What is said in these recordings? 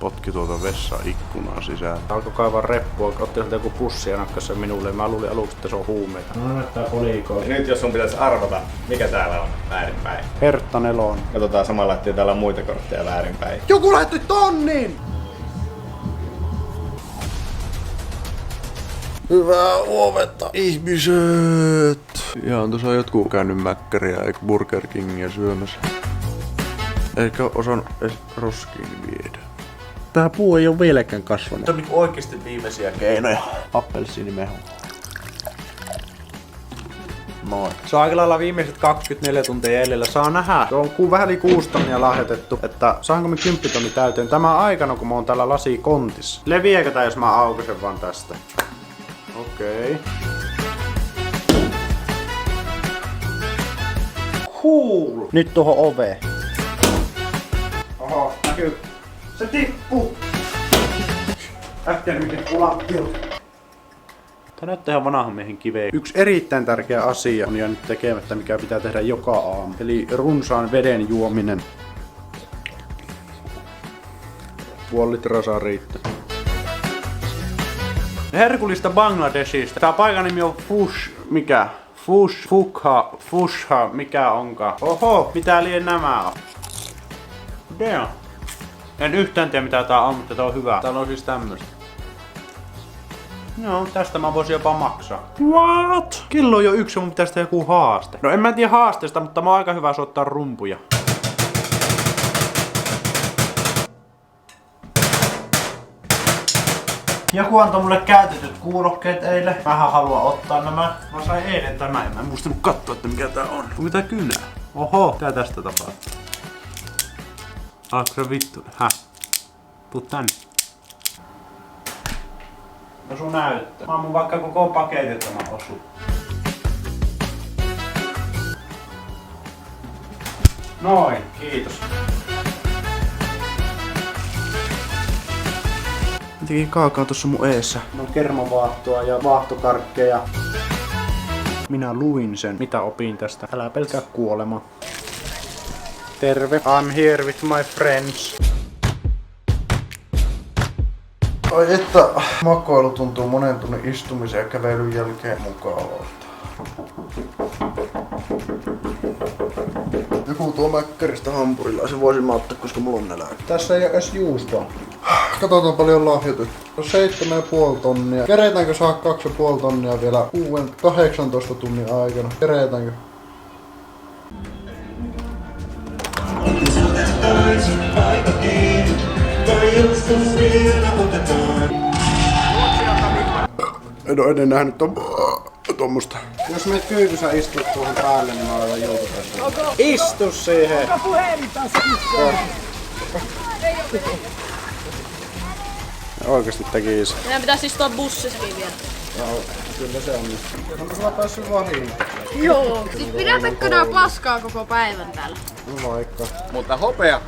Potki tuota vessan ikkunaa sisään. Alkoi kaivaa reppua, otti sieltä joku pussi ja nakkasi sen minulle. Mä luulin aluksi, että se on huumeita. No näyttää kolikoa. Nyt jos sun pitäisi arvata, mikä täällä on väärinpäin. Hertta Nelon. Katsotaan samalla, ettei täällä on muita kortteja väärinpäin. Joku lähetti tonnin! Hyvää huomenta, ihmiset! Ihan tuossa jotkut käynyt Mäkkäriä eikä Burger Kingia syömässä. Eikä osannut edes roskiin viedä. Tää puu ei oo vieläkään kasvanut. Tämä on niinku oikeesti viimeisiä keinoja. Appelsiinimehu. Noin. Se on aika lailla viimeiset 24 tuntia jäljellä. Saa nähdä. Se on vähän yli 6 tonnia lahjoitettu. Että saanko me 10 tonni täyteen tämä aikana, kun mä oon täällä lasikontissa. Leviääkö tää, jos mä aukasen vaan tästä? Okei. Cool. Nyt tuohon oveen. Oho, näkyy. Se tippuu. Äkkiä nyt lattialta. Tää näyttää ihan vanhan miehen kiveen. Yksi erittäin tärkeä asia on jäänyt tekemättä, mikä pitää tehdä joka aamu. Eli runsaan veden juominen. Puoli litraa saa riittää. Herkullista Bangladesista. Tää paikan nimi on Fusha, mikä onkaan. Oho, mitä lie nämä on? Damn. En yhtään tiedä mitä tää on, mutta tää on hyvä. Täällä on siis tämmöstä. Joo, tästä mä voisin jopa maksaa. What? Kello on jo 1 ja mun pitäisi tehdä joku haaste. No en mä tiedä haasteesta, mutta mä oon aika hyvä soittaa rumpuja. Joku antoi mulle käytetyt kuulokkeet eilen. Mähän haluan ottaa nämä. Mä sain eilen tämän ja mä en muistanut katsoa, että mikä tää on. Onko tää kynää? Oho, tää tästä tapahtuu. Alko se vittu? Häh? Tuu tänne. No sun näyttää. Mä ammun vaikka koko paketin tämän osu. Noin, kiitos. Mä tekin kaakaa tossa mun eessä. No kermavaahtoa ja vaahtokarkkeja. Minä luin sen, mitä opin tästä. Älä pelkää kuolema. Terve. I'm here with my friends. Ai että, makoilu tuntuu monen tunnin istumisen ja kävelyn jälkeen mukavalta. Joku tuo Mäkkäristä hampurilaisen voisin mä ottaa, koska mulla on nälkä. Tässä ei oo edes juustoa. Katsotaan paljon lahjoitettu. 7,5 tonnia. Keretäänkö saa 2,5 tonnia vielä 18 tunnin aikana? Keretäänkö? En oo ennen nähnyt tommosta. Jos meet kyykysä istut tuohon päälle, niin mä aloitan YouTubesta. Istu siihen! Onko puhelin taas istuun? Oikeesti tekis. Meidän pitäis istua bussissakin vielä. Joo, kyllä se on. Onko sulla päässyt vahiin? Joo. Siis pidätätkö nää paskaa koko päivän täällä? No vaikka. Mutta hopea,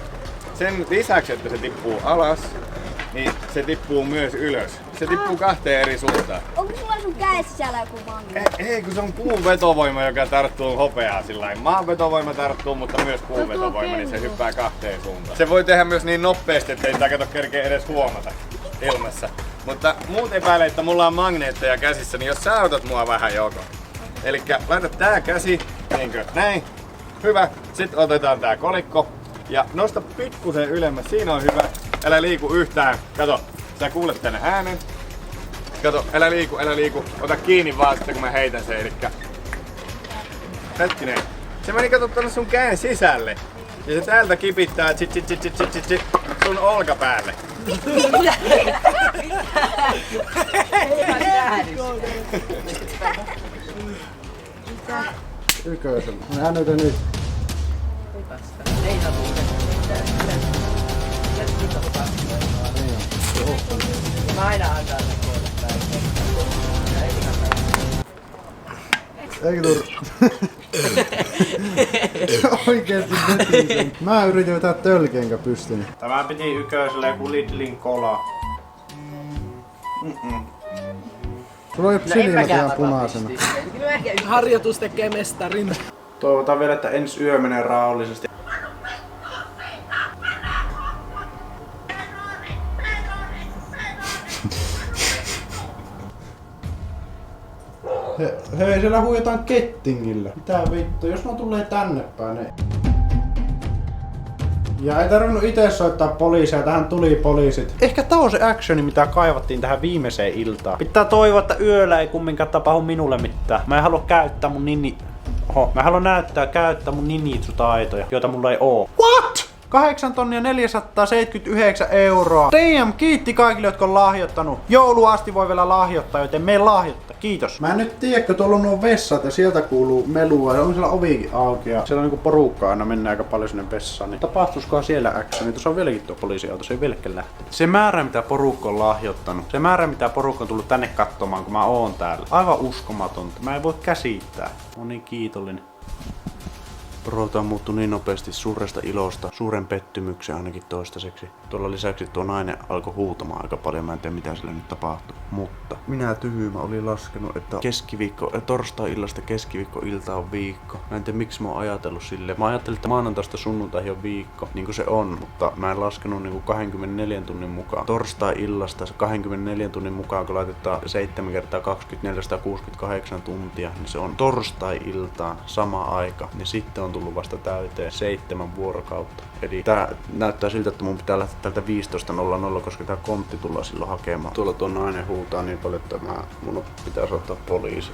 sen lisäksi, että se tippuu alas, niin se tippuu myös ylös. Se tippuu 2 eri suuntaan. Onko sulla sun käes sisällä joku magneetti? Ei, kun se on kuun vetovoima, joka tarttuu hopeaa sillain. Maan vetovoima tarttuu, mutta myös kuun vetovoima, niin se hyppää 2 suuntaan. Se voi tehdä myös niin nopeasti, ettei sitä kato kerkeä edes huomata ilmassa. Mutta muut epäilee, että mulla on magneetteja käsissä, niin jos sä autat mua vähän joko. Elikkä laita tää käsi, niinkö näin. Hyvä. Sitten otetaan tää kolikko. Ja nosta pikkusen ylemmäs, siinä on hyvä. Älä liiku yhtään. Kato, sä kuulet tänne äänen. Kato, älä liiku. Ota kiinni vaan sitten kun mä heitän sen, elikkä... Hetkinen. Se meni kato tonne sun käen sisälle. Ja se täältä kipittää sun olkapäälle. Yköisellä. No hän nyt. Eikö tuu? Oikeesti vetin sen. Mä yritin vetää tölkeen enkä pystynyt. Tämä piti yköisellä joku Lidlin kola. Sulla on jo silmät ihan punaisena. Harjoitus tekee mestarin. Toivotaan vielä, että ensi yö menee rauhallisesti. Hei, siellä huijataan kettingillä. Mitä vittu, jos mä tulee tänne päin, niin... Ja ei tarvinnut itse soittaa poliisia, tähän tuli poliisit. Ehkä tää on se actioni, mitä kaivattiin tähän viimeiseen iltaan. Pitää toivoa, että yöllä ei kumminkaan tapahdu minulle mitään. Mä en halua käyttää mun mä haluan käyttää mun ninjitsu-taitoja, joita mulla ei oo. What? 8 479 €. Damn, kiitti kaikille, jotka on lahjoittanut. Joulu asti voi vielä lahjoittaa, joten mene lahjoittaa. Kiitos. Mä en nyt tiedä, kun tuolla on nuo vessat ja sieltä kuuluu melua ja on siellä ovikin auki. Ja siellä on niinku porukkaa aina mennään aika paljon sinne vessaan. Niin tapahtuisikohan siellä actioni? Tuossa on vieläkin tuo poliisiauto, se ei vieläkään lähtenyt. Se määrä, mitä porukka on lahjoittanut. Se määrä, mitä porukka on tullut tänne katsomaan, kun mä oon täällä. Aivan uskomatonta. Mä en voi käsittää. Mä oon niin kiitollinen. Prota on muuttunut niin nopeasti suuresta ilosta, suuren pettymyksen ainakin toistaiseksi. Tuolla lisäksi tuo nainen alkoi huutamaan aika paljon, mä en tiedä mitä sille nyt tapahtuu. Mutta minä tyhmä olin laskenut, että torstai-illasta keskiviikko-ilta on viikko. Mä en tiedä miksi mä oon ajatellut silleen. Mä ajattelin, että maanantaista sunnuntaihin on viikko, niin kuin se on, mutta mä en laskenut niin kuin 24 tunnin mukaan. Torstai-illasta 24 tunnin mukaan, kun laitetaan 7 × 24 168 tuntia, niin se on torstai-iltaan sama aika. Niin sitten on tullut vasta täyteen 7 vuorokautta. Eli tää näyttää siltä, että mun pitää lähteä täältä 15.00, koska tää kontti tullaan silloin hakemaan. Tuolla tuo nainen huutaa niin paljon, että mun pitää soittaa poliisi.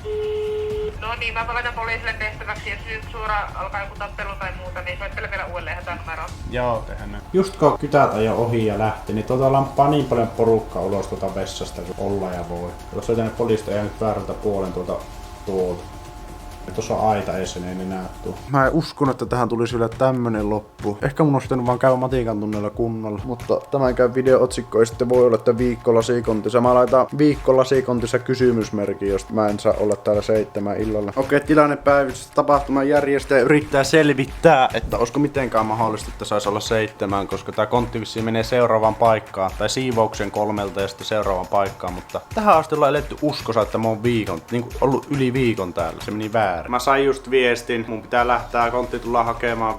No niin, mä laitan poliisille tehtäväksi, jos nyt suoraan alkaa joku tappelu tai muuta, niin soittele vielä uudelleen hätänumeroon. Joo, tehdään näin. Just kun kytät ajoi ohi ja lähti, niin lamppaa niin paljon porukkaa ulos tuota vessasta kuin olla ja voi. Jos tänne poliista ei nyt väärältä puolen tuolta. Tuossa on aita eessä, niin ei enää tuu. Mä en uskonut, että tähän tulisi vielä tämmönen loppu. Ehkä mun olisi pitänyt vaan käydä matikan tunnilla kunnolla. Mutta tämänkään video-otsikko ei sitten voi olla, että viikko lasikontissa. Mä laitan viikko lasikontissa kysymysmerkin, jos mä en saa olla täällä 7 illalla. Okei, tilannepäivitys, tapahtuman järjestäjä yrittää selvittää, että olisiko mitenkään mahdollista, että saisi olla 7, koska tää kontti vissiin menee seuraavaan paikkaan. Tai siivouksen 3 ja sitten seuraavaan paikkaan, mutta tähän asti ollaan eletty uskossa, että mä oon viikon, niin kuin ollut yli viikon täällä. Se meni väärin. Mä sain just viestin, mun pitää lähteä, kontti tullaan hakemaan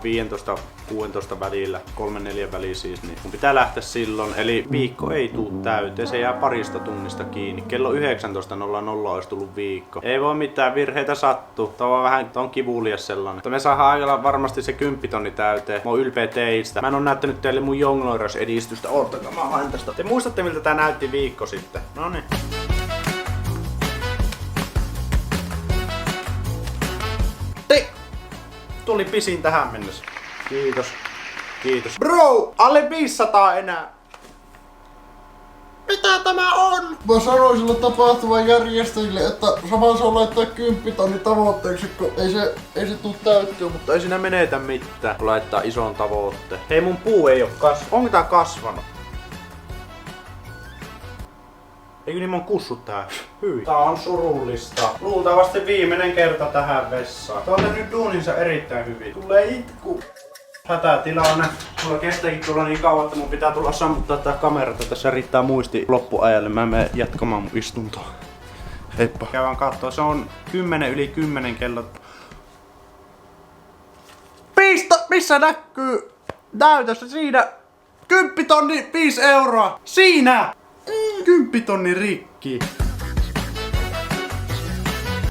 15-16 välillä, 3-4 väliin siis, niin mun pitää lähteä silloin, eli viikko ei tuu täyteen, se jää parista tunnista kiinni. Kello 19.00 olisi tullut viikko. Ei voi mitään, virheitä sattuu, tuo on vähän kivulias sellainen. Mutta me saadaan aikalla varmasti se 10 000 täyteen, mä oon ylpeä teistä. Mä en oo näyttänyt teille mun jongloirausedistystä, oottakaa mä haen tästä. Te muistatte miltä tää näytti viikko sitten? Noniin. Tuli pisin tähän mennessä. Kiitos. Kiitos. Bro! Alle 500 enää. Mitä tämä on? Mä sanoin sille tapahtuman järjestäjille, että sama se on laittaa 10 000 tavoitteeksi, kun ei se tuu täyttyä, mutta Ei siinä menetä mitään, kun laittaa ison tavoitteen. Hei, mun puu ei oo kasvanut. Onko tää kasvanut? Eikö niin mun kussut tää? Hyi. Tää on surullista. Luultavasti viimeinen kerta tähän vessaan. Tää on tehnyt duuninsa erittäin hyvin. Tulee itku. Hätätilanne. Mulla kestääkin tulla niin kauan, että mun pitää tulla sammuttaa tää kamera. Tässä riittää muisti loppuajalle. Mä menen jatkamaan mun istuntoa. Heippa. Käydään kattoo. Se on 10 kello. Missä näkyy? Näytössä siinä. 10 000 5 €. Siinä! 10 000 rikki.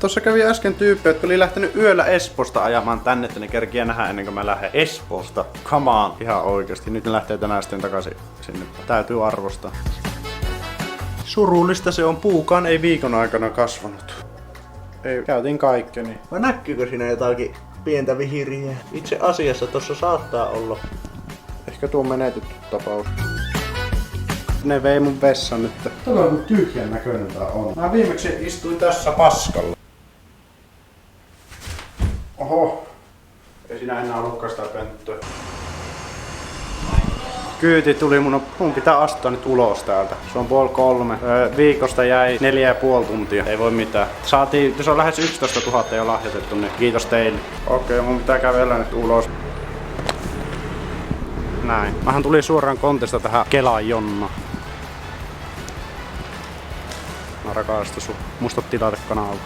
Tossa kävi äsken tyyppi, jotka oli lähtenyt yöllä Espoosta ajamaan tänne, että ne kerkiä nähdä ennen kuin mä lähden Espoosta. Come on, ihan oikeesti. Nyt ne lähtee tänään sitten takaisin sinne. Täytyy arvostaa. Surullista se on, puukaan ei viikon aikana kasvanut. Ei, käytiin kaikkeni. Vai näkyykö siinä jotakin pientä vihiriä? Itse asiassa tossa saattaa olla. Ehkä tuo menetetty tapaus. Ne vei mun vessan nyt. Tätä on tyhjän näköinen tää on. Mä viimeksi istuin tässä paskalla. Oho. Ei siinä enää ollutkaan sitä pönttöä. Kyyti tuli, mun pitää astua nyt ulos täältä. Se on 2:30. Viikosta jäi 4,5 tuntia. Ei voi mitään. Saatiin, se on lähes 11 000 jo lahjoitettu, niin kiitos teille. Okei, mun pitää kävellä nyt ulos. Näin. Mähän tuli suoraan kontista tähän Kelan Jonna. Mä rakastan sun. Muista tilata kanavaa.